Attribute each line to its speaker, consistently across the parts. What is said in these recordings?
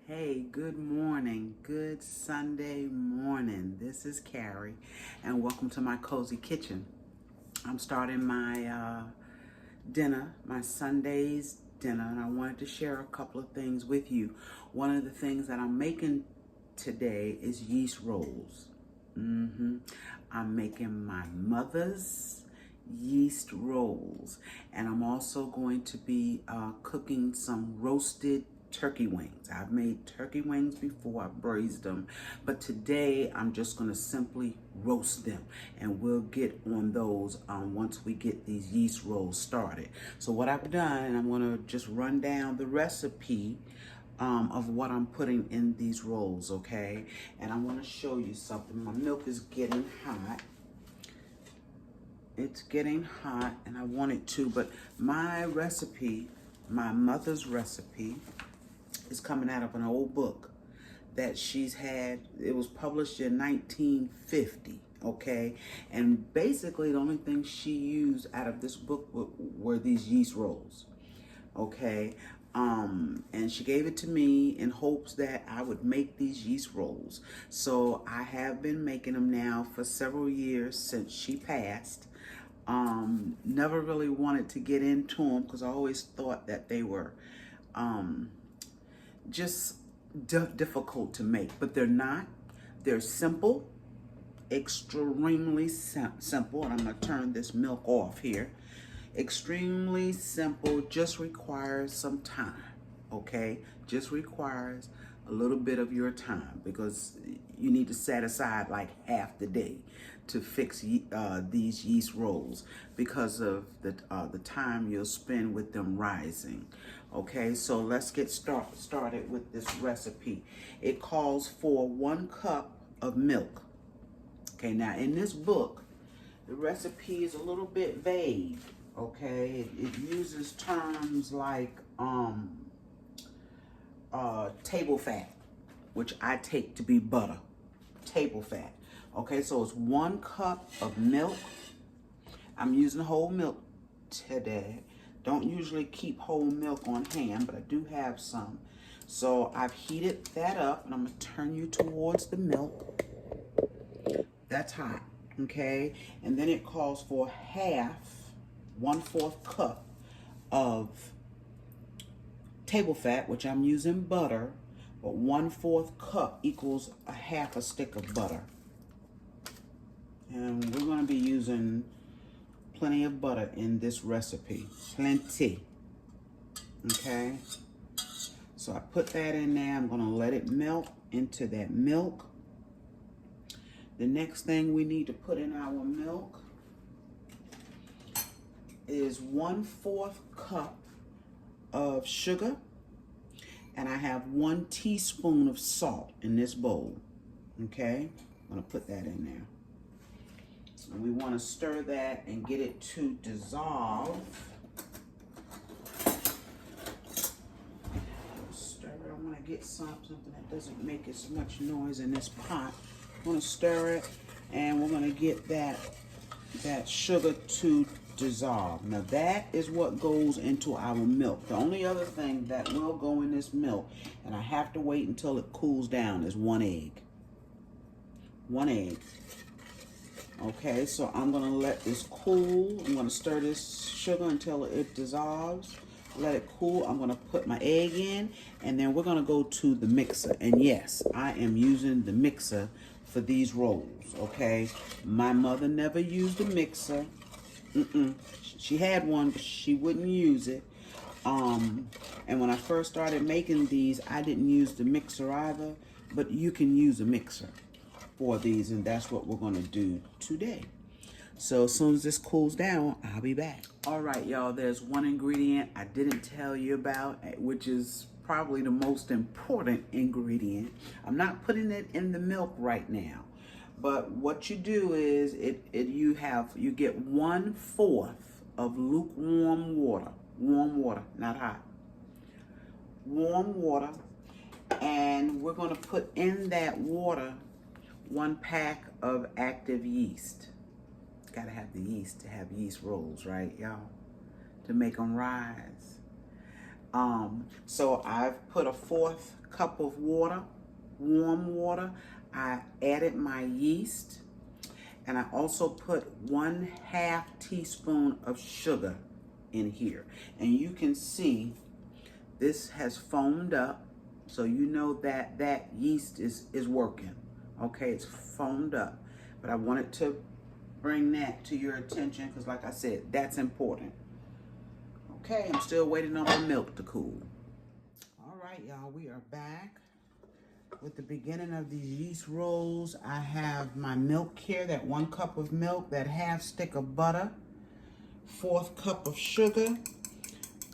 Speaker 1: Hey, good morning. Good Sunday morning. This is Carrie, and welcome to my cozy kitchen. I'm starting my dinner, my Sunday's dinner, and I wanted to share a couple of things with you. One of the things that I'm making today is yeast rolls. I'm making my mother's yeast rolls, and I'm also going to be cooking some roasted turkey wings. I've made turkey wings before, I braised them, but today I'm just going to simply roast them, and we'll get on those once we get these yeast rolls started. So what I've done, and I'm going to just run down the recipe of what I'm putting in these rolls, okay? And I want to show you something. My milk is getting hot. It's getting hot, and I want it to, but my recipe, my mother's recipe, is coming out of an old book that she's had. It was published in 1950, okay? And basically the only thing she used out of this book were these yeast rolls, okay? And she gave it to me in hopes that I would make these yeast rolls. So I have been making them now for several years since she passed. Never really wanted to get into them because I always thought that they were just difficult to make, but they're not. They're simple, extremely simple, and I'm gonna turn this milk off here. Extremely simple, just requires some time, okay? Just requires a little bit of your time because you need to set aside like half the day to fix these yeast rolls because of the time you'll spend with them rising. Okay, so let's get started with this recipe. It calls for 1 cup of milk. Okay, now in this book, the recipe is a little bit vague. Okay, it uses terms like table fat, which I take to be butter. Table fat. Okay, so it's 1 cup of milk. I'm using whole milk today. Don't usually keep whole milk on hand, but I do have some. So I've heated that up, and I'm gonna turn you towards the milk. That's hot, okay? And then it calls for 1/4 cup of table fat, which I'm using butter, but 1/4 cup equals a 1/2 stick of butter. And we're gonna be using plenty of butter in this recipe, plenty, okay? So I put that in there. I'm gonna let it melt into that milk. The next thing we need to put in our milk is 1/4 cup of sugar, and I have 1 teaspoon of salt in this bowl, okay? I'm gonna put that in there. And we want to stir that and get it to dissolve. Stir it. I want to get something that doesn't make as much noise in this pot. I want to stir it, and we're going to get that sugar to dissolve. Now that is what goes into our milk. The only other thing that will go in this milk, and I have to wait until it cools down, is 1 egg. 1 egg. Okay, so I'm gonna let this cool. I'm gonna stir this sugar until it dissolves. Let it cool. I'm gonna put my egg in, and then we're gonna go to the mixer. And yes, I am using the mixer for these rolls, okay? My mother never used a mixer. She had one, but she wouldn't use it. And when I first started making these, I didn't use the mixer either, but you can use a mixer for these, and that's what we're gonna do today. So as soon as this cools down, I'll be back. All right, y'all, there's one ingredient I didn't tell you about, which is probably the most important ingredient. I'm not putting it in the milk right now, but what you do is you get 1/4 of lukewarm water, not hot, warm water, and we're gonna put in that water 1 pack of active yeast. Gotta have the yeast to have yeast rolls, right, y'all? To make them rise. So I've put a 4th cup of water, warm water. I added my yeast, and I also put 1/2 teaspoon of sugar in here. And you can see this has foamed up, so you know that that yeast is working. Okay, it's foamed up. But I wanted to bring that to your attention because, like I said, that's important. Okay, I'm still waiting on my milk to cool. All right, y'all, we are back with the beginning of these yeast rolls. I have my milk here, that 1 cup of milk, that 1/2 stick of butter, 1/4 cup of sugar.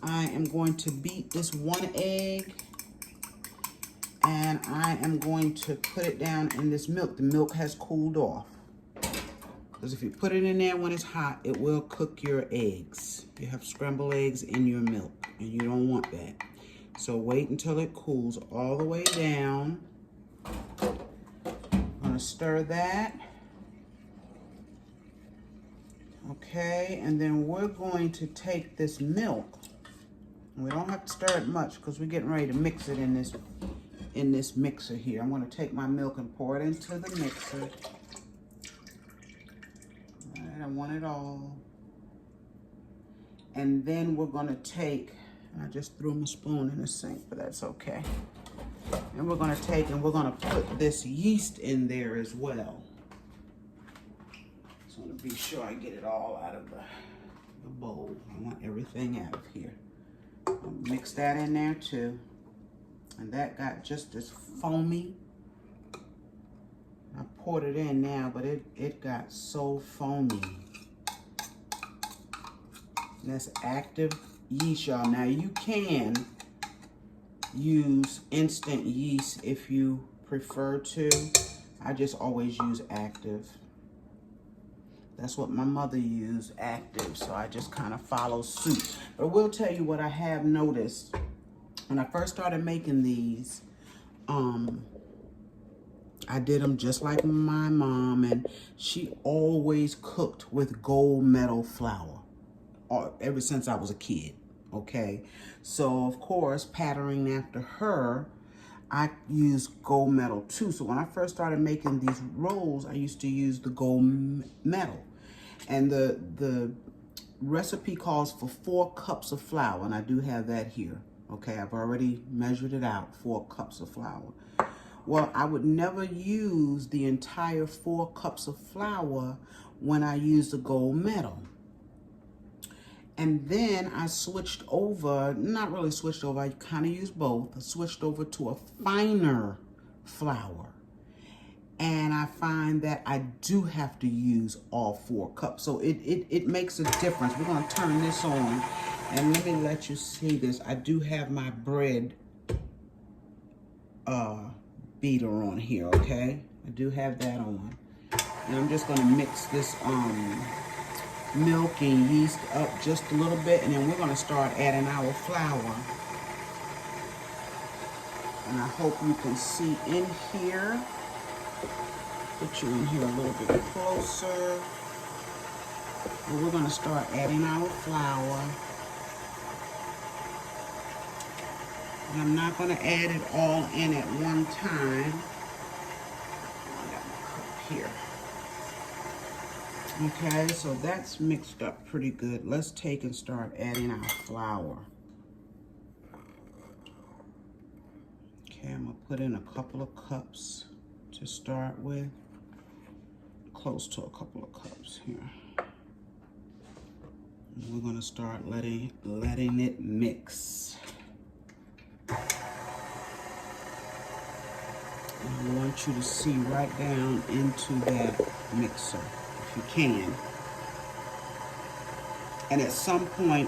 Speaker 1: I am going to beat this 1 egg, and I am going to put it down in this milk. The milk has cooled off. Because if you put it in there when it's hot, it will cook your eggs. You have scrambled eggs in your milk, and you don't want that. So wait until it cools all the way down. I'm gonna stir that. Okay, and then we're going to take this milk. We don't have to stir it much because we're getting ready to mix it in this mixer here. I'm gonna take my milk and pour it into the mixer. I want it all. And then we're going to take, I just threw my spoon in the sink, but that's okay. And we're going to take and we're going to put this yeast in there as well. So I'm going to be sure I get it all out of the bowl. I want everything out of here. I'll mix that in there too. And that got just as foamy. I poured it in now, but it got so foamy. And that's active yeast, y'all. Now you can use instant yeast if you prefer to. I just always use active. That's what my mother used, active. So I just kind of follow suit. But I will tell you what I have noticed. When I first started making these, I did them just like my mom, and she always cooked with gold medal flour ever since I was a kid, okay? So, of course, patterning after her, I use gold medal too. So when I first started making these rolls, I used to use the gold medal. And the recipe calls for 4 cups of flour, and I do have that here, okay? I've already measured it out, 4 cups of flour. Well, I would never use the entire 4 cups of flour when I used the gold medal. And then I switched over, not really switched over, I kind of used both. I switched over to a finer flour. And I find that I do have to use all 4 cups. So it makes a difference. We're going to turn this on. And let me let you see this. I do have my bread beater on here, okay? I do have that on. And I'm just going to mix this milk and yeast up just a little bit, and then we're going to start adding our flour. And I hope you can see in here. Put you in here a little bit closer. And we're going to start adding our flour. And I'm not going to add it all in at one time. I got my cup here. Okay, so that's mixed up pretty good. Let's take and start adding our flour. Okay, I'm going to put in a couple of cups to start with. Close to a couple of cups here. And we're going to start letting it mix. And I want you to see right down into that mixer, if you can. And at some point,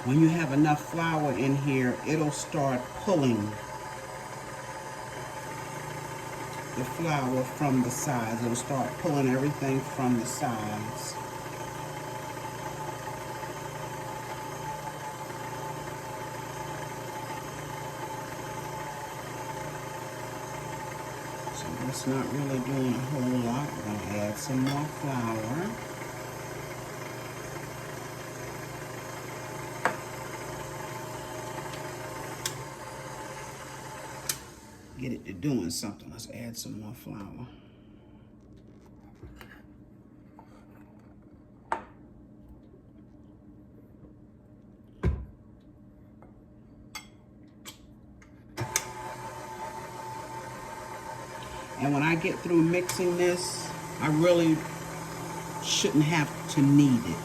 Speaker 1: when you have enough flour in here, it'll start pulling the flour from the sides. It'll start pulling everything from the sides. So that's not really doing a whole lot. We're going to add some more flour. get it to doing something. Let's add some more flour. And when I get through mixing this, I really shouldn't have to knead it.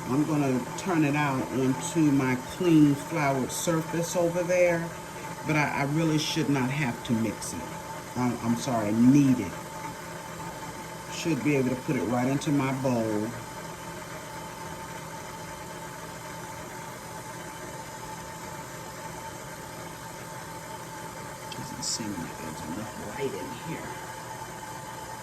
Speaker 1: I'm gonna turn it out onto my clean floured surface over there, but I really should not have to mix it. I'm sorry, knead it. Should be able to put it right into my bowl. Doesn't seem like there's enough light in here.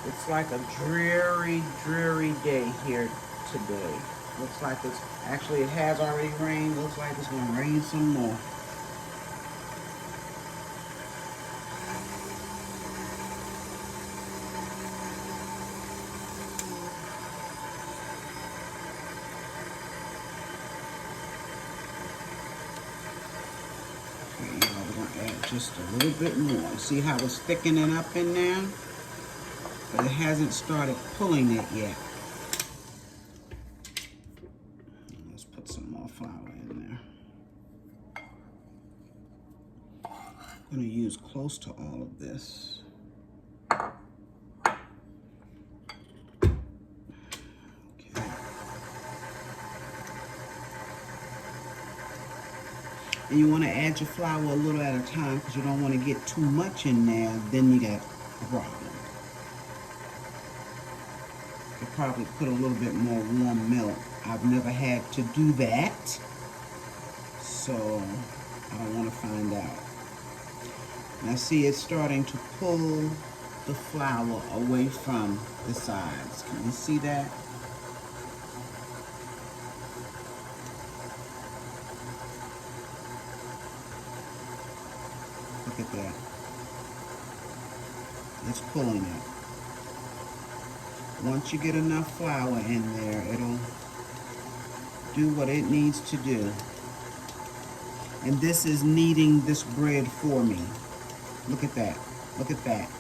Speaker 1: It's like a dreary, dreary day here today. Looks like it's, actually it has already rained. Looks like it's gonna rain some more. Okay, y'all, we're gonna add just a little bit more. See how it's thickening up in there? But it hasn't started pulling it yet. Let's put some more flour in there. I'm going to use close to all of this. Okay. And you want to add your flour a little at a time because you don't want to get too much in there, then you got a problem. You probably put a little bit more warm milk. I've never had to do that, so I don't want to find out. Now see, it's starting to pull the flour away from the sides. Can you see that? Look at that. It's pulling it. Once you get enough flour in there, it'll do what it needs to do. And this is kneading this bread for me. Look at that. Look at that.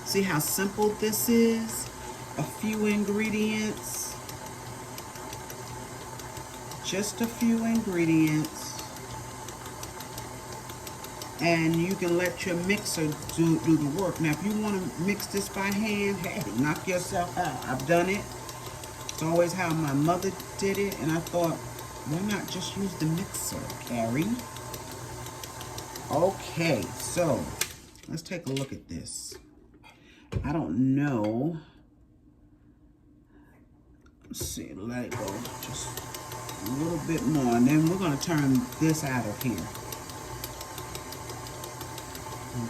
Speaker 1: See how simple this is? A few ingredients. Just a few ingredients. And you can let your mixer do the work. Now, if you want to mix this by hand, hey, knock yourself out. I've done it. It's always how my mother did it, and I thought, why not just use the mixer, Carrie? Okay, so let's take a look at this. I don't know. Let's see, let it go just a little bit more, and then we're going to turn this out of here.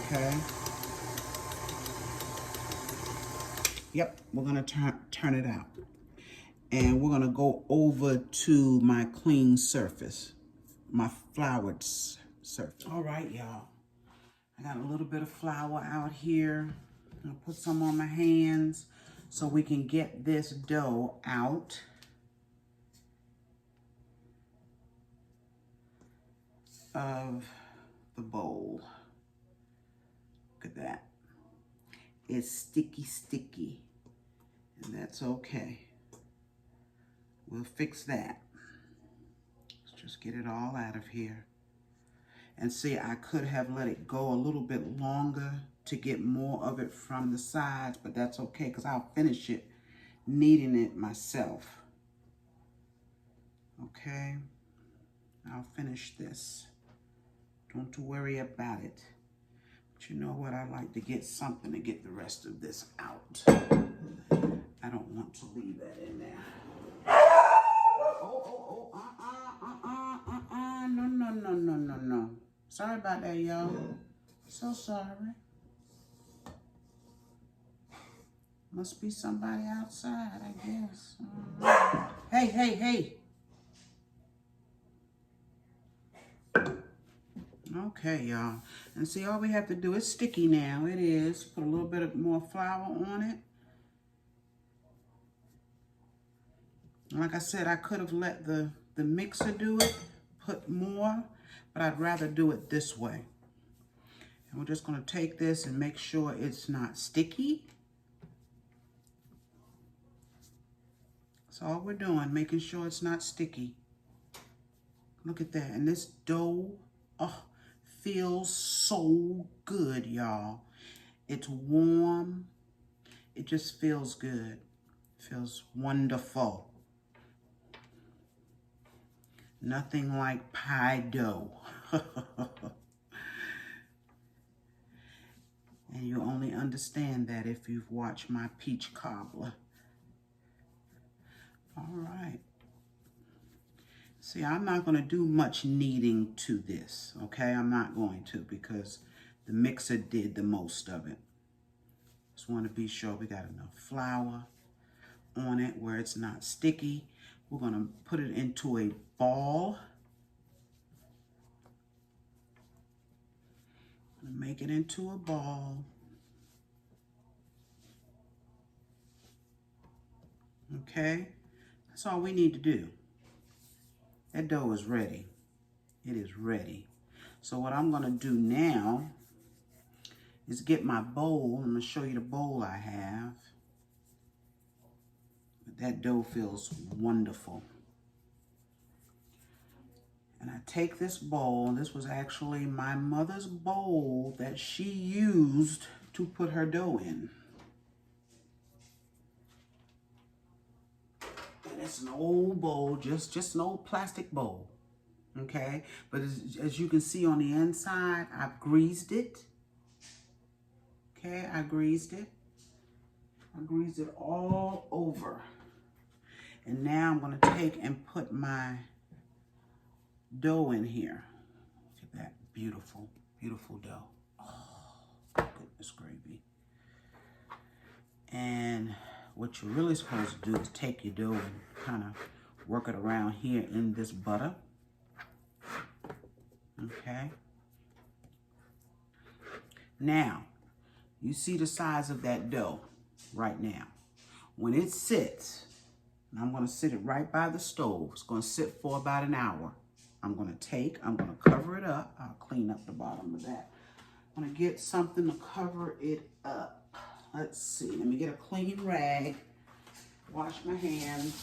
Speaker 1: Okay. Yep, we're going to turn it out. And we're going to go over to my clean surface, my floured surface. All right, y'all. I got a little bit of flour out here. I'm going to put some on my hands so we can get this dough out. Of the bowl. Look at that. It's sticky, and that's okay. We'll fix that. Let's just get it all out of here. And see, I could have let it go a little bit longer to get more of it from the sides, but that's okay because I'll finish it kneading it myself. Okay, I'll finish this. Don't worry about it. But you know what? I like to get something to get the rest of this out. I don't want to leave that in there. No. Sorry about that, y'all. So sorry. Must be somebody outside, I guess. Hey. Okay, y'all. And see, all we have to do is sticky now. It is. Put a little bit of more flour on it. Like I said, I could have let the mixer do it. put more, but I'd rather do it this way. And we're just going to take this and make sure it's not sticky. That's all we're doing, making sure it's not sticky. Look at that. And this dough, oh, feels so good, y'all. It's warm. It just feels good. Feels wonderful. Nothing like pie dough. And you only understand that if you've watched my peach cobbler. All right. See, I'm not going to do much kneading to this, okay? I'm not going to because the mixer did the most of it. Just want to be sure we got enough flour on it where it's not sticky. We're going to put it into a ball. Make it into a ball. Okay, that's all we need to do. That dough is ready. It is ready. So what I'm going to do now is get my bowl. I'm going to show you the bowl I have. That dough feels wonderful. And I take this bowl. This was actually my mother's bowl that she used to put her dough in. And it's an old bowl, just an old plastic bowl. Okay, but as you can see on the inside, I've greased it. Okay, I greased it. I greased it all over. And now I'm going to take and put my dough in here. Look at that beautiful, beautiful dough. Oh, goodness gravy. And what you're really supposed to do is take your dough and kind of work it around here in this butter. Okay. Now, you see the size of that dough right now. When it sits, and I'm going to sit it right by the stove. It's going to sit for about an hour. I'm going to cover it up. I'll clean up the bottom of that. I'm going to get something to cover it up. Let's see. Let me get a clean rag. Wash my hands.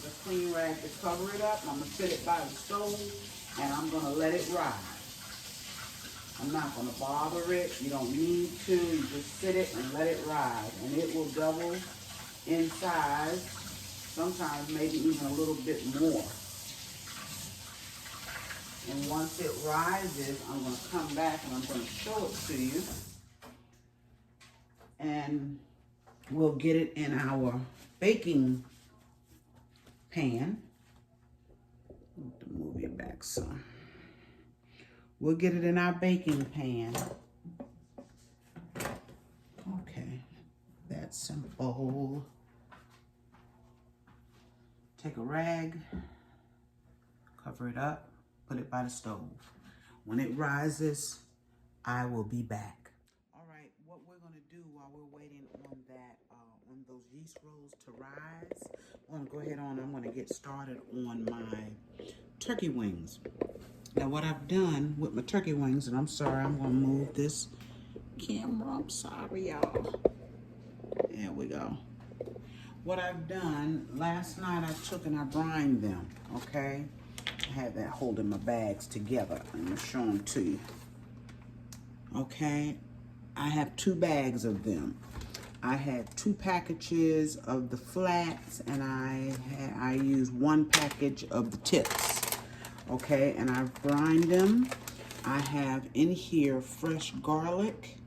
Speaker 1: Get a clean rag to cover it up. I'm going to sit it by the stove, and I'm going to let it rise. I'm not going to bother it. You don't need to. You just sit it and let it rise, and it will double in size. Sometimes maybe even a little bit more. And once it rises, I'm going to come back and I'm going to show it to you. And we'll get it in our baking pan. Move it back some. We'll get it in our baking pan. Okay, that's simple. Take a rag, cover it up, put it by the stove. When it rises, I will be back. All right, what we're going to do while we're waiting on that, on those yeast rolls to rise, I'm going to go ahead on. I'm going to get started on my turkey wings. Now, what I've done with my turkey wings, and I'm sorry, I'm going to move this camera. I'm sorry, y'all. There we go. What I've done, last night I took and I brined them, okay? I had that holding my bags together. I'm going to show them to you. Okay? I have 2 bags of them. I had 2 packages of the flats, and I used 1 package of the tips. Okay, and I've brined them. I have in here fresh garlic,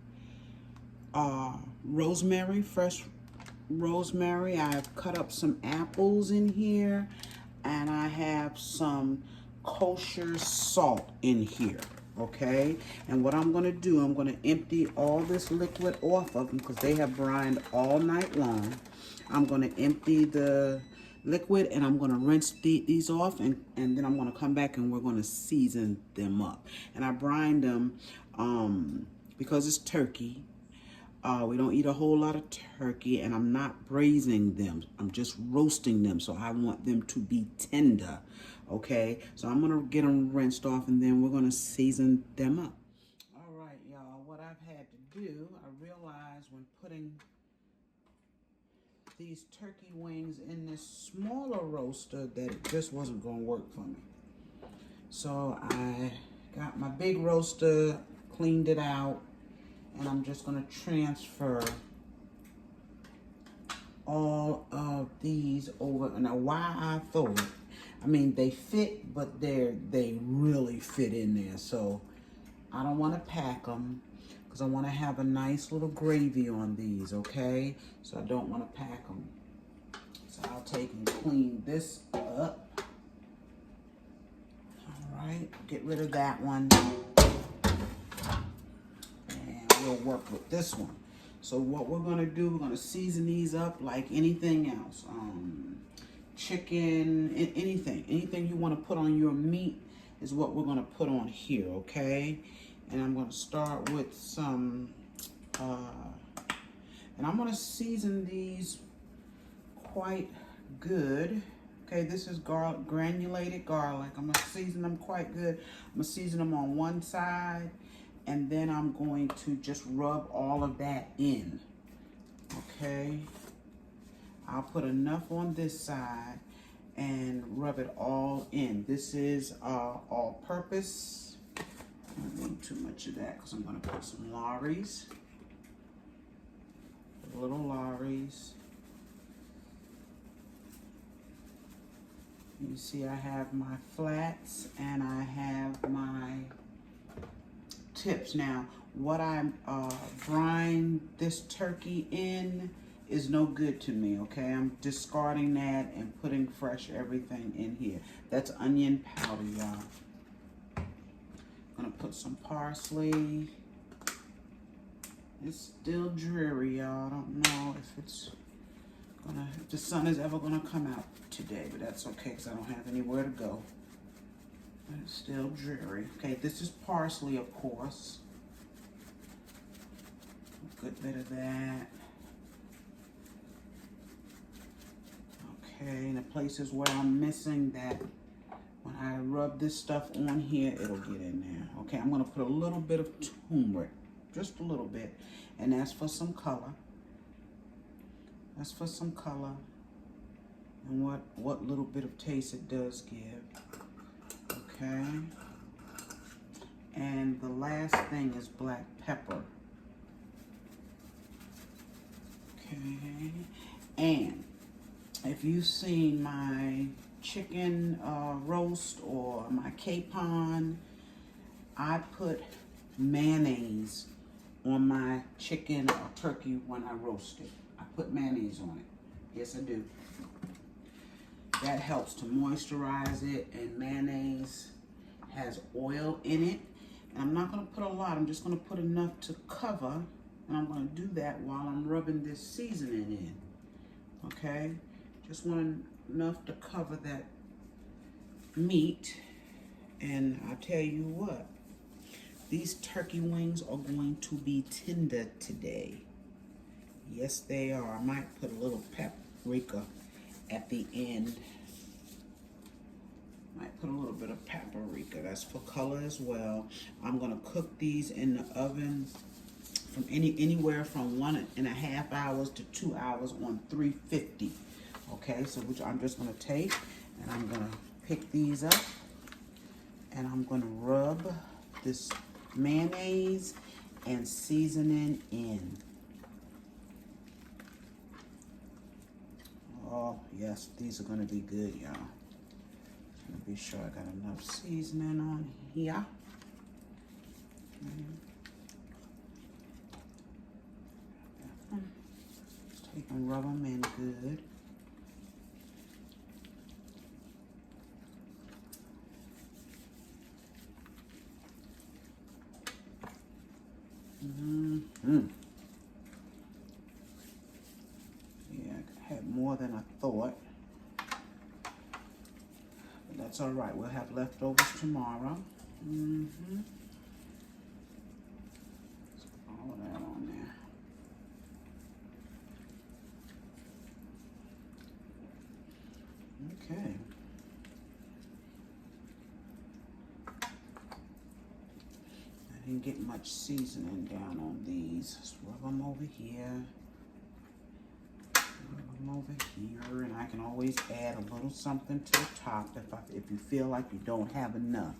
Speaker 1: rosemary, fresh rosemary. I've cut up some apples in here, and I have some kosher salt in here. Okay, and what I'm going to do, I'm going to empty all this liquid off of them because they have brined all night long. I'm going to empty the liquid and I'm going to rinse these off, and then I'm going to come back and we're going to season them up. And I brined them because it's turkey. We don't eat a whole lot of turkey, and I'm not braising them. I'm just roasting them, so I want them to be tender. Okay, so I'm gonna get them rinsed off and then we're gonna season them up. All right, y'all, what I've had to do, I realized when putting these turkey wings in this smaller roaster that it just wasn't gonna work for me. So I got my big roaster, cleaned it out, and I'm just gonna transfer all of these over. Now, why I thought, I mean, they fit, but they really fit in there. So I don't want to pack them because I want to have a nice little gravy on these, okay? So I don't want to pack them. So I'll take and clean this up. All right, get rid of that one. And we'll work with this one. So what we're gonna do, we're gonna season these up like anything else. Chicken, anything you wanna put on your meat is what we're gonna put on here, okay? And I'm gonna start with some, and I'm gonna season these quite good. Okay, this is granulated garlic. I'm gonna season them quite good. I'm gonna season them on one side, and then I'm going to just rub all of that in, okay? I'll put enough on this side and rub it all in. This is all-purpose. I don't want too much of that because I'm gonna put some Lawry's, little Lawry's. You see I have my flats and I have my tips. Now, what I brine this turkey in is no good to me, okay? I'm discarding that and putting fresh everything in here. That's onion powder, y'all. I'm gonna put some parsley. It's still dreary, y'all. I don't know if the sun is ever gonna come out today, but that's okay because I don't have anywhere to go. But it's still dreary. Okay, this is parsley, of course. A good bit of that. Okay, and the places where I'm missing that, when I rub this stuff on here, it'll get in there. Okay, I'm gonna put a little bit of turmeric, just a little bit, and that's for some color. That's for some color, and what little bit of taste it does give. Okay, and the last thing is black pepper. Okay, and if you've seen my chicken roast or my capon, I put mayonnaise on my chicken or turkey when I roast it. I put mayonnaise on it. Yes, I do. That helps to moisturize it, and mayonnaise has oil in it. And I'm not gonna put a lot, I'm just gonna put enough to cover, and I'm gonna do that while I'm rubbing this seasoning in, okay? Just want enough to cover that meat, and I'll tell you what, these turkey wings are going to be tender today. Yes, they are. I might put a little paprika at the end. Might put a little bit of paprika. That's for color as well. I'm gonna cook these in the oven from anywhere from 1.5 hours to 2 hours on 350. Okay, so which I'm just gonna take and I'm gonna pick these up and I'm gonna rub this mayonnaise and seasoning in. Oh yes, these are gonna be good, y'all. I'm gonna be sure I got enough seasoning on here. Just take and rub them in good. Yeah, I had more than I thought. But that's all right. We'll have leftovers tomorrow. All of that on there. Okay. I didn't get much seasoning down on these. Let's rub them over here. Rub them over here, and I can always add a little something to the top if you feel like you don't have enough.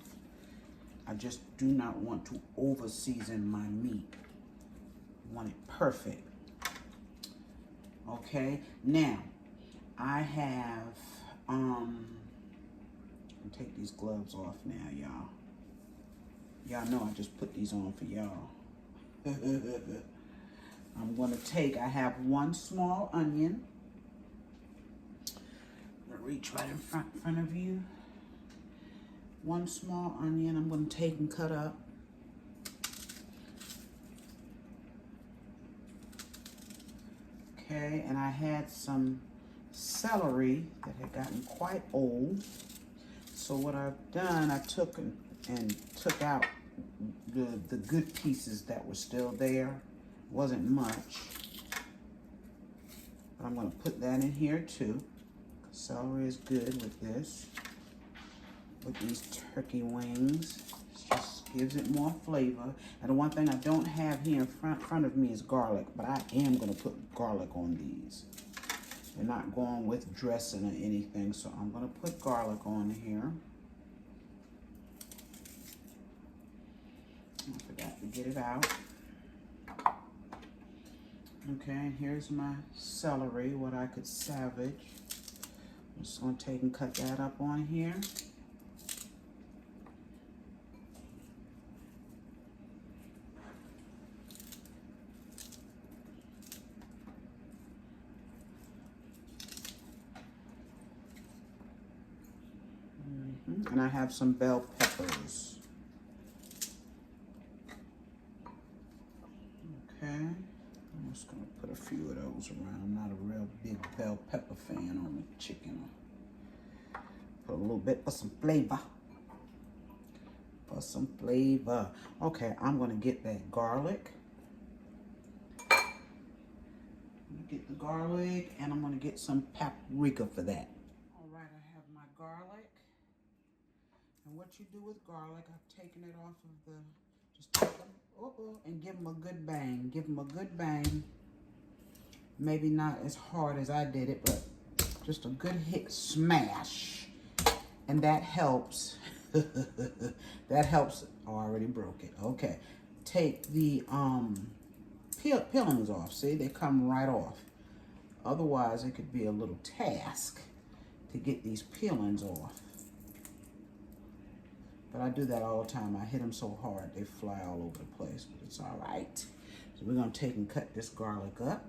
Speaker 1: I just do not want to over season my meat. I want it perfect. Okay, now I have I'll take these gloves off now, y'all. Y'all know I just put these on for y'all. I'm gonna take, I have one small onion. I'm gonna reach right in front of you. One small onion I'm gonna take and cut up. Okay, and I had some celery that had gotten quite old. So what I've done, I took and took out the good pieces that were still there. Wasn't much. But I'm going to put that in here too. Celery is good with this. With these turkey wings. It just gives it more flavor. And the one thing I don't have here in front of me is garlic. But I am going to put garlic on these. They're not going with dressing or anything, so I'm going to put garlic on here. I forgot to get it out. Okay, here's my celery, what I could salvage. I'm just going to take and cut that up on here. And I have some bell peppers. Okay, I'm just gonna put a few of those around. I'm not a real big bell pepper fan on the chicken. Put a little bit for some flavor. Okay, I'm gonna get that garlic. Get the garlic, and I'm gonna get some paprika for that. All right, I have my garlic. And what you do with garlic, I've taken it off of the, just take them, and give them a good bang. Give them a good bang. Maybe not as hard as I did it, but just a good hit smash. And that helps. That helps. Oh, I already broke it. Okay. Take the peelings off. See, they come right off. Otherwise, it could be a little task to get these peelings off. But I do that all the time. I hit them so hard, they fly all over the place, but it's all right. So we're gonna take and cut this garlic up.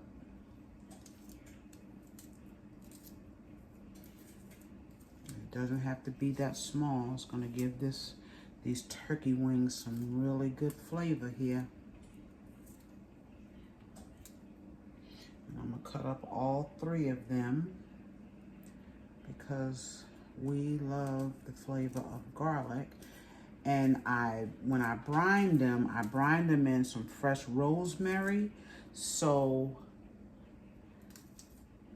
Speaker 1: It doesn't have to be that small. It's gonna give these turkey wings some really good flavor here. And I'm gonna cut up all 3 of them because we love the flavor of garlic. And when I brine them in some fresh rosemary. So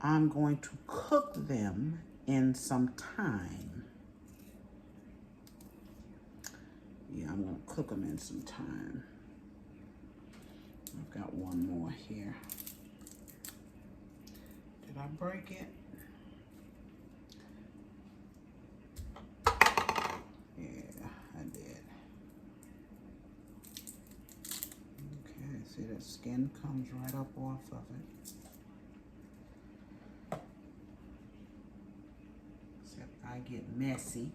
Speaker 1: I'm going to cook them in some thyme. Yeah, I'm gonna cook them in some thyme. I've got one more here. Did I break it? See, that skin comes right up off of it. Except I get messy.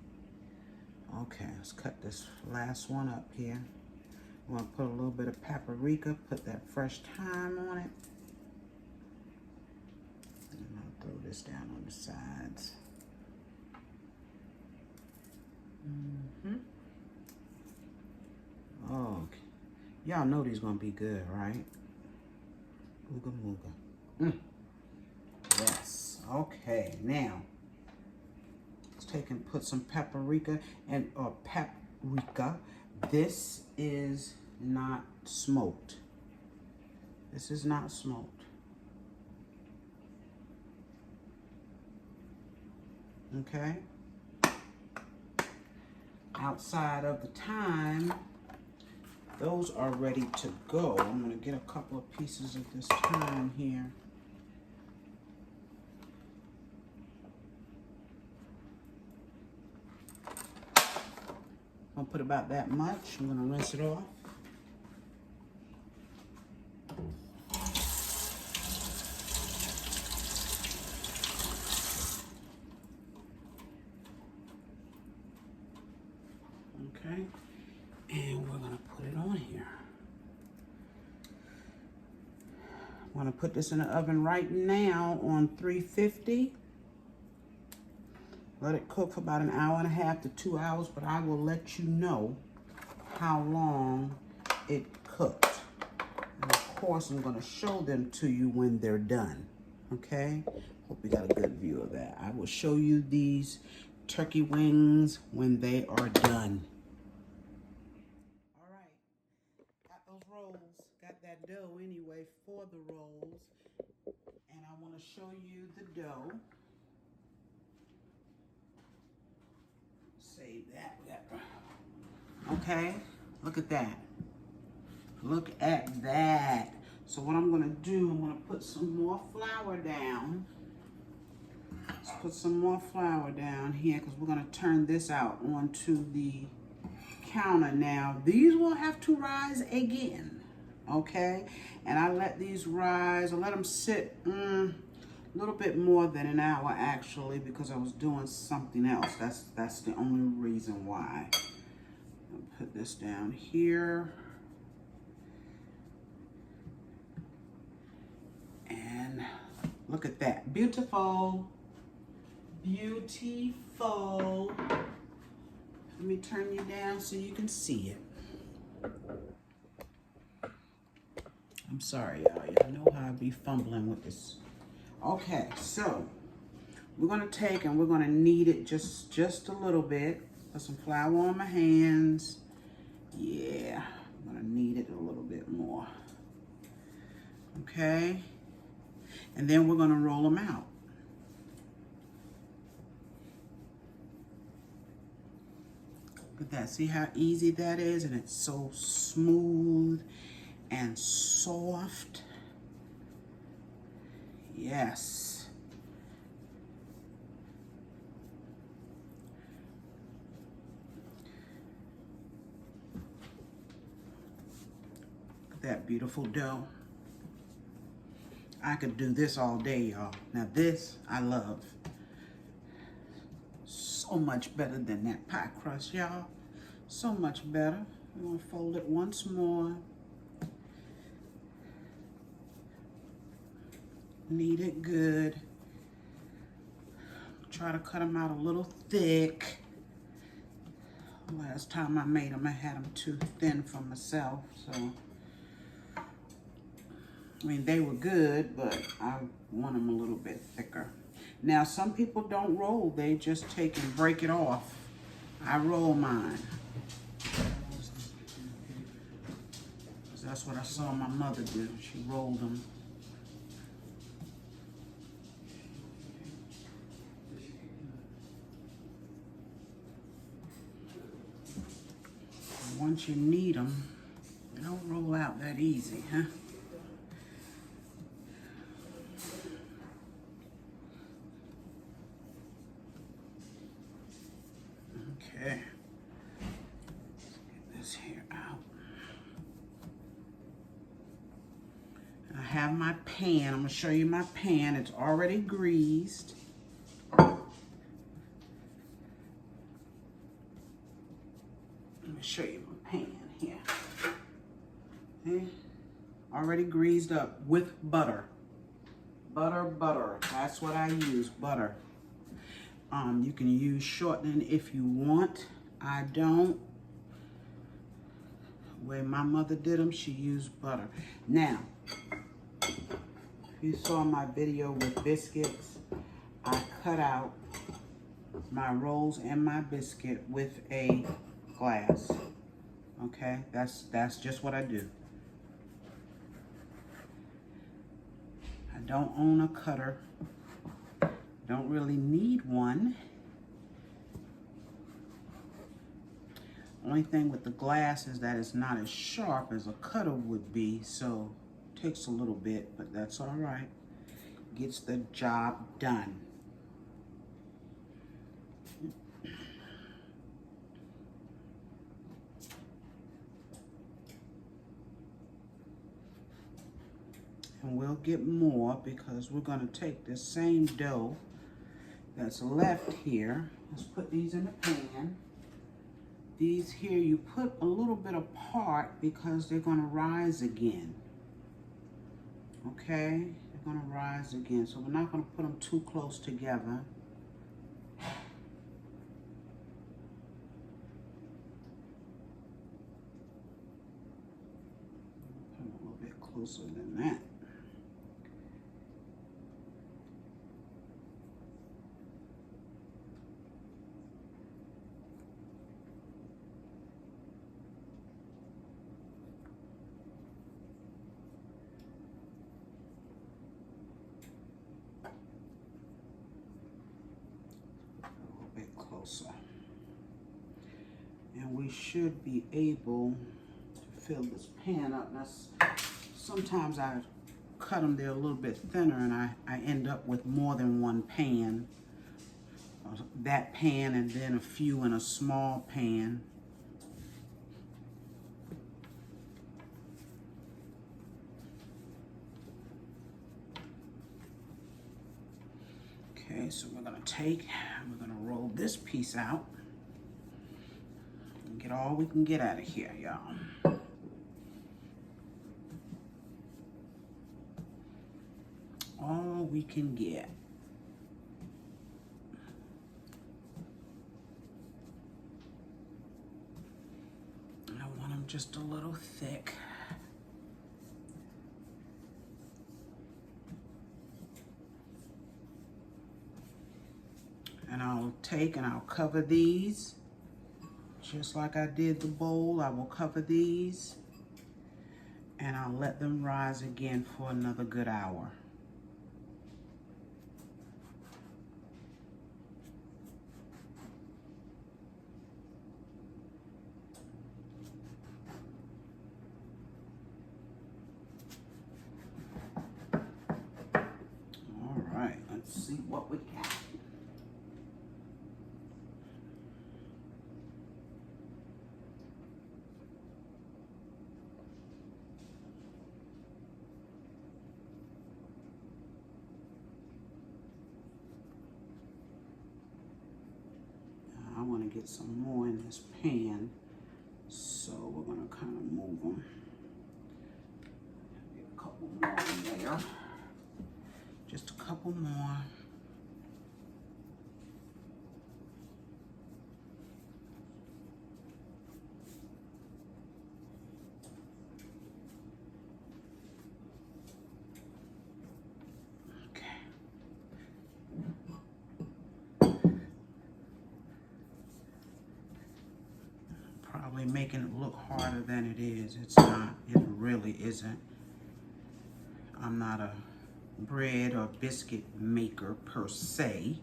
Speaker 1: Okay, let's cut this last one up here. I'm gonna put a little bit of paprika, put that fresh thyme on it. And I'll throw this down on the sides. Oh, okay. Y'all know these gonna be good, right? Ooga mooga. Yes. Okay. Now, let's take and put some paprika or paprika. This is not smoked. This is not smoked. Okay. Outside of the thyme, those are ready to go. I'm gonna get a couple of pieces at this time here. I'll put about that much. I'm gonna rinse it off. Okay, and we're gonna put it on here. I'm gonna put this in the oven right now on 350. Let it cook for about an hour and a half to 2 hours, but I will let you know how long it cooked. And of course, I'm gonna show them to you when they're done, okay? Hope you got a good view of that. I will show you these turkey wings when they are done. All right, got those rolls, got that dough anyway for the rolls, and I wanna show you the dough. Save that. Okay, look at that. Look at that. So what I'm gonna do, I'm gonna put some more flour down. Let's put some more flour down here because we're gonna turn this out onto the counter now. These will have to rise again, okay? And I let these rise, I let them sit a little bit more than an hour actually because I was doing something else. That's the only reason why. I'll put this down here. And look at that, beautiful, beautiful. Let me turn you down so you can see it. I'm sorry, y'all. Y'all know how I be fumbling with this. Okay, so we're gonna take and we're gonna knead it just a little bit. Put some flour on my hands. Yeah, I'm gonna knead it a little bit more. Okay, and then we're gonna roll them out. Look at that, see how easy that is? And it's so smooth and soft. Yes. Look at that beautiful dough. I could do this all day, y'all. Now this, I love. So much better than that pie crust, y'all. So much better. I'm gonna fold it once more. Knead it good. Try to cut them out a little thick. Last time I made them, I had them too thin for myself, so. I mean, they were good, but I want them a little bit thicker. Now, some people don't roll. They just take and break it off. I roll mine. That's what I saw my mother do. She rolled them. Once you knead them, they don't roll out that easy, huh? Okay. Let's get this here out. I have my pan. I'm gonna show you my pan. It's already greased. Let me show you my pan here. Okay. Already greased up with butter. Butter. That's what I use, butter. You can use shortening if you want. I don't. The way my mother did them, she used butter. Now, if you saw my video with biscuits, I cut out my rolls and my biscuit with a glass. Okay, that's just what I do. I don't own a cutter. Don't really need one. Only thing with the glass is that it's not as sharp as a cutter would be, so it takes a little bit, but that's all right. Gets the job done. And we'll get more because we're going to take this same dough that's left here. Let's put these in the pan. These here you put a little bit apart because they're going to rise again. Okay? They're going to rise again. So we're not going to put them too close together. Put them a little bit closer than that. Closer. And we should be able to fill this pan up. Now, sometimes I cut them there a little bit thinner and I end up with more than one pan. That pan and then a few in a small pan. Okay, so we're gonna roll this piece out and get all we can get out of here, y'all. All we can get. I want them just a little thick. And I'll take and I'll cover these just like I did the bowl. I will cover these and I'll let them rise again for another good hour. All right, let's see what we got. I want to get some more in this pan, so we're going to kind of move them. Get a couple more in there. Just a couple more. Probably making it look harder than it is. It's not. It really isn't. I'm not a bread or biscuit maker per se.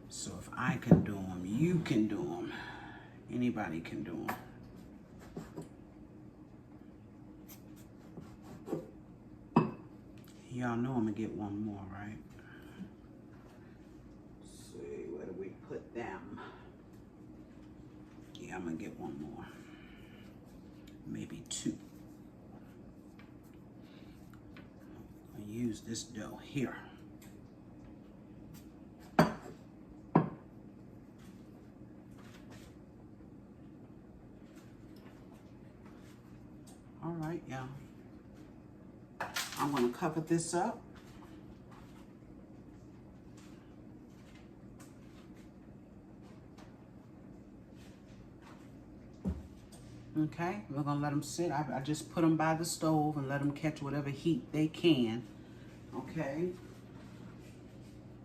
Speaker 1: So if I can do them, you can do them. Anybody can do them. Y'all know I'm gonna get one more, right? Let's see, where do we put them? Yeah, I'm gonna get one more. Maybe two. I'll use this dough here. All right, y'all. I'm gonna cover this up. Okay, we're gonna let them sit. I just put them by the stove and let them catch whatever heat they can. Okay.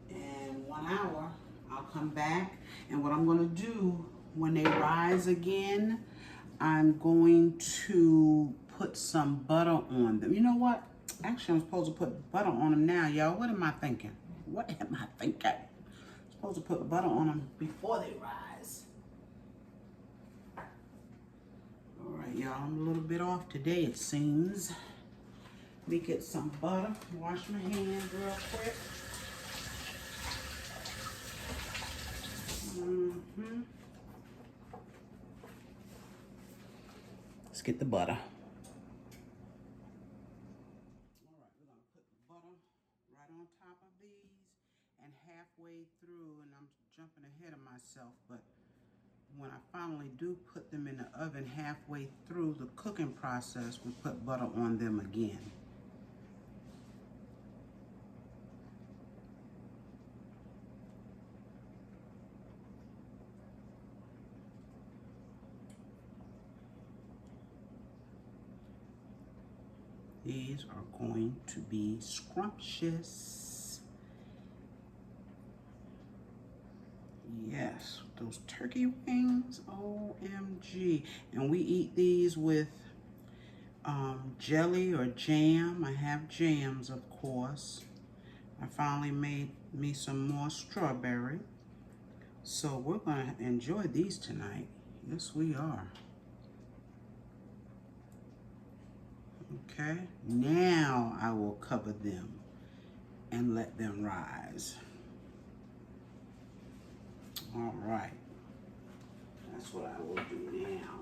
Speaker 1: And 1 hour, I'll come back. And what I'm gonna do when they rise again, I'm going to put some butter on them. You know what? Actually, I'm supposed to put butter on them now, y'all. What am I thinking? What am I thinking? I'm supposed to put butter on them before they rise. y'all. I'm a little bit off today, it seems. Let me get some butter. Wash my hands real quick. Let's get the butter. All right, we're gonna put the butter right on top of these and halfway through, and I'm jumping ahead of myself, but when I finally do put them in the oven halfway through the cooking process, we put butter on them again. These are going to be scrumptious. Yes, those turkey wings, OMG. And we eat these with jelly or jam. I have jams, of course. I finally made me some more strawberry. So we're gonna enjoy these tonight. Yes, we are. Okay, now I will cover them and let them rise. All right, that's what I will do now.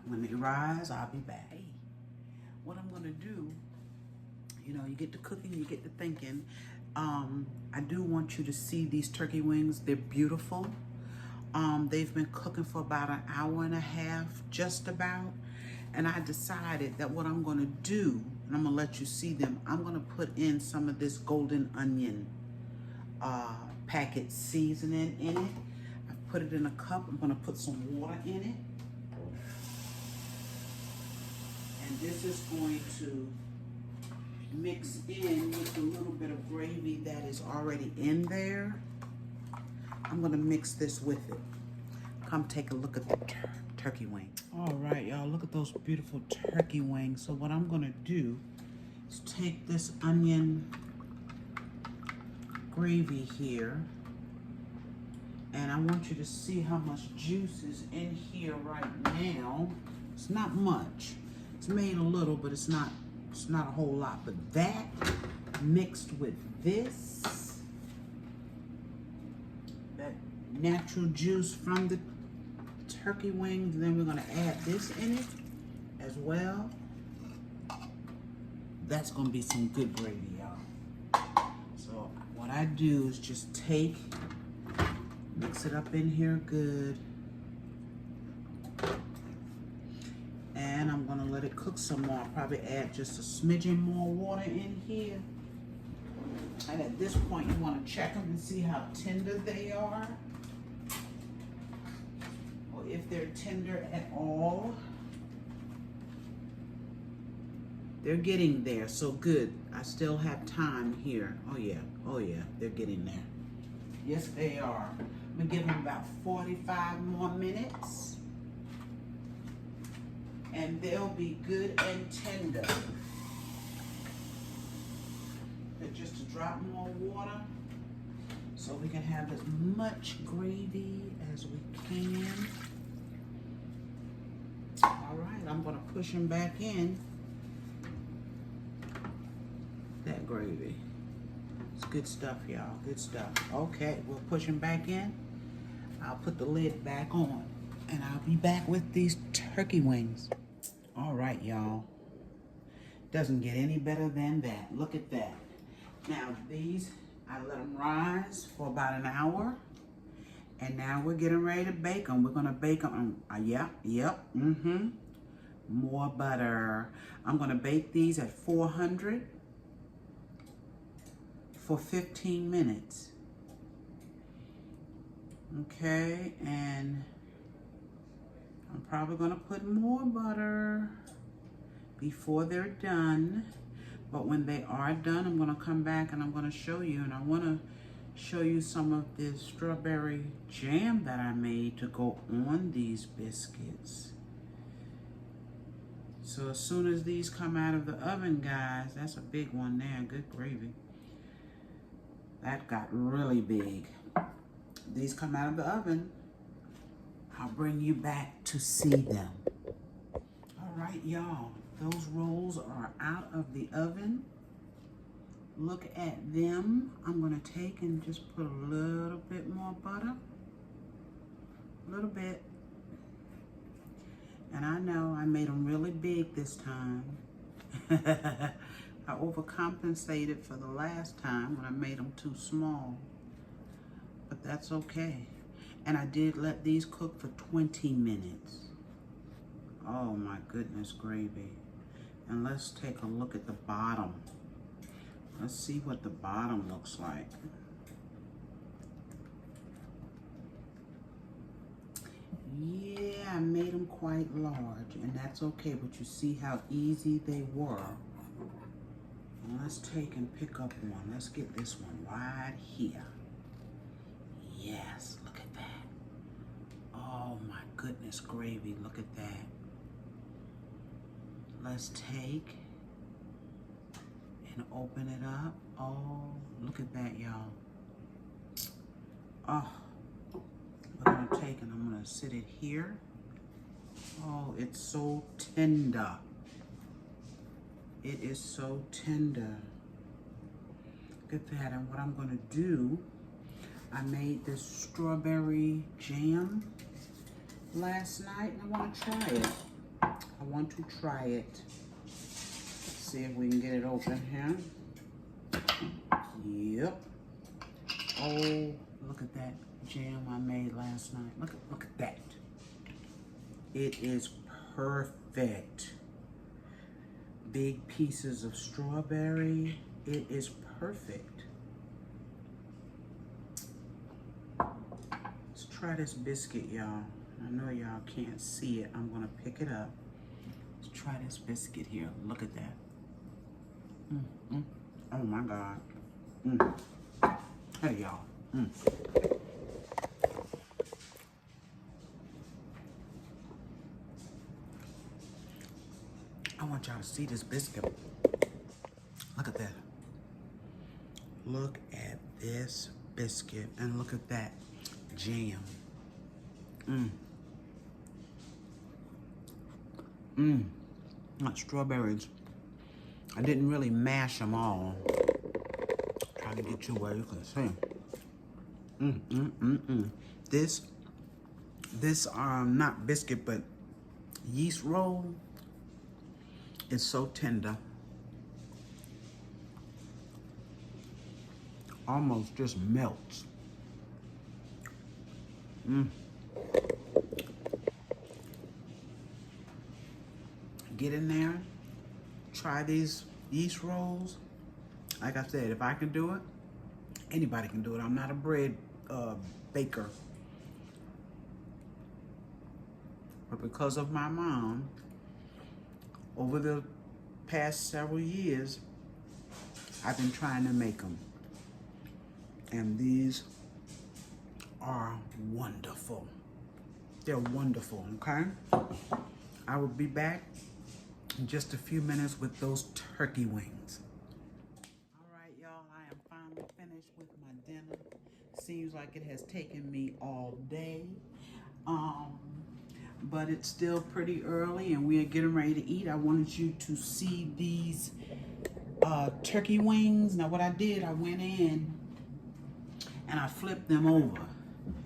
Speaker 1: When they rise, I'll be back. What I'm gonna do, you know, you get to cooking, you get to thinking. I do want you to see these turkey wings. They're beautiful. They've been cooking for about an hour and a half, just about. And I decided that what I'm gonna do, and I'm gonna let you see them, I'm gonna put in some of this golden onion packet seasoning in it. I've put it in a cup. I'm gonna put some water in it. And this is going to mix in with a little bit of gravy that is already in there. I'm gonna mix this with it. Come take a look at the turkey wing. All right, y'all, look at those beautiful turkey wings. So what I'm gonna do is take this onion gravy here, and I want you to see how much juice is in here right now. It's not much. It's made a little, but it's not a whole lot. But that mixed with this, that natural juice from the turkey wings, and then we're gonna add this in it as well. That's gonna be some good gravy, y'all. So what I do is just mix it up in here good. And I'm gonna let it cook some more. I'll probably add just a smidgen more water in here. And at this point, you wanna check them and see how tender they are. Or if they're tender at all. They're getting there, so good. I still have time here. Oh yeah, they're getting there. Yes, they are. I'm gonna give them about 45 more minutes. And they'll be good and tender. And just a drop more water so we can have as much gravy as we can. All right, I'm gonna push them back in. That gravy. It's good stuff, y'all, good stuff. Okay, we'll push them back in. I'll put the lid back on and I'll be back with these turkey wings. All right, y'all. Doesn't get any better than that. Look at that. Now these, I let them rise for about an hour. And now we're getting ready to bake them. We're gonna bake them, more butter. I'm gonna bake these at 400 for 15 minutes. Okay, and I'm probably gonna put more butter before they're done. But when they are done, I'm gonna come back and I'm gonna show you. And I wanna show you some of this strawberry jam that I made to go on these biscuits. So as soon as these come out of the oven, guys, that's a big one there, good gravy. That got really big. These come out of the oven, I'll bring you back to see them. All right, y'all. Those rolls are out of the oven. Look at them. I'm going to take and just put a little bit more butter. A little bit. And I know I made them really big this time. I overcompensated for the last time when I made them too small. But that's okay. And I did let these cook for 20 minutes. Oh my goodness gravy. And let's take a look at the bottom. Let's see what the bottom looks like. Yeah, I made them quite large, and that's okay, but you see how easy they were. And let's take and pick up one. Let's get this one right here. Yes, look at that. Oh my goodness gravy, look at that. Let's take and open it up. Oh, look at that, y'all. Oh, we're gonna take and I'm gonna sit it here. Oh, it's so tender. It is so tender. Look at that. And what I'm gonna do, I made this strawberry jam last night and I wanna try it. I want to try it. Let's see if we can get it open here. Yep. Oh, look at that jam I made last night. Look at that. It is perfect. Big pieces of strawberry. It is perfect. Let's try this biscuit, y'all. I know y'all can't see it. I'm gonna pick it up. Let's try this biscuit here. Look at that. Oh my God. Hey y'all. I want y'all to see this biscuit. Look at that. Look at this biscuit and look at that jam. Not strawberries. I didn't really mash them all. Trying to get you where you can see. This not biscuit, but yeast roll is so tender. Almost just melts. Get in there, try these yeast rolls. Like I said, if I can do it, anybody can do it. I'm not a bread baker. But because of my mom, over the past several years, I've been trying to make them. And these are wonderful. They're wonderful, okay? I will be back in just a few minutes with those turkey wings. All right, y'all, I am finally finished with my dinner. Seems like it has taken me all day. But it's still pretty early and we are getting ready to eat. I wanted you to see these turkey wings. Now what I did, I went in and I flipped them over.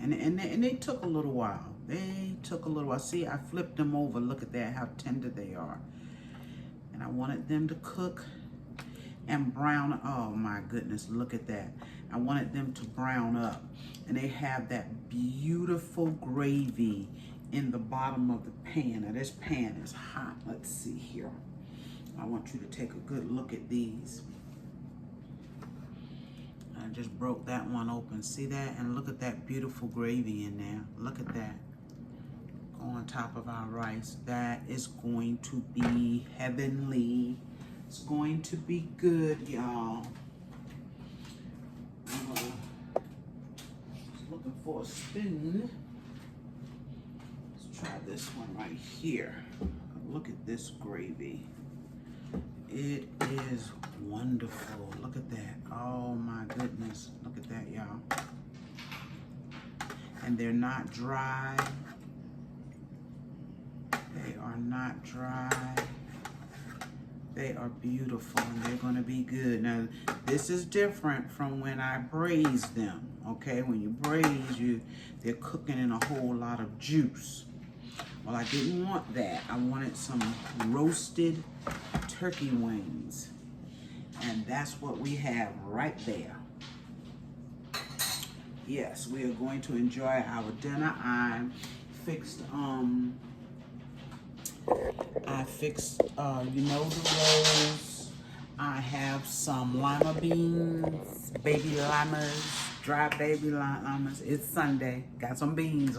Speaker 1: And they took a little while. They took a little while. See, I flipped them over. Look at that, how tender they are. And I wanted them to cook and brown. Oh my goodness, look at that. I wanted them to brown up. And they have that beautiful gravy in the bottom of the pan. Now this pan is hot. Let's see here. I want you to take a good look at these. I just broke that one open. See that? And look at that beautiful gravy in there. Look at that. Go on top of our rice. That is going to be heavenly. It's going to be good, y'all. I'm just looking for a spoon. Let's try this one right here. Look at this gravy. It is wonderful. Look at that. Oh my goodness. Look at that, y'all. And they're not dry. They are not dry. They are beautiful and they're gonna be good. Now, this is different from when I braise them, okay? When you braise, they're cooking in a whole lot of juice. Well, I didn't want that. I wanted some roasted turkey wings. And that's what we have right there. Yes, we are going to enjoy our dinner. I fixed, you know, the rolls. I have some lima beans, baby limas, dry baby limas. It's Sunday. Got some beans.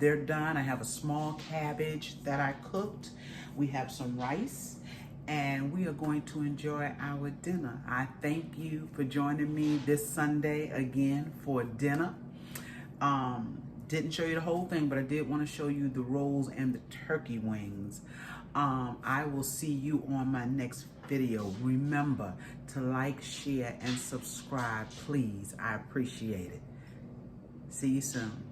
Speaker 1: They're done. I have a small cabbage that I cooked. We have some rice, and we are going to enjoy our dinner. I thank you for joining me this Sunday again for dinner. Didn't show you the whole thing, but I did want to show you the rolls and the turkey wings. I will see you on my next video. Remember to like, share, and subscribe, please. I appreciate it. See you soon.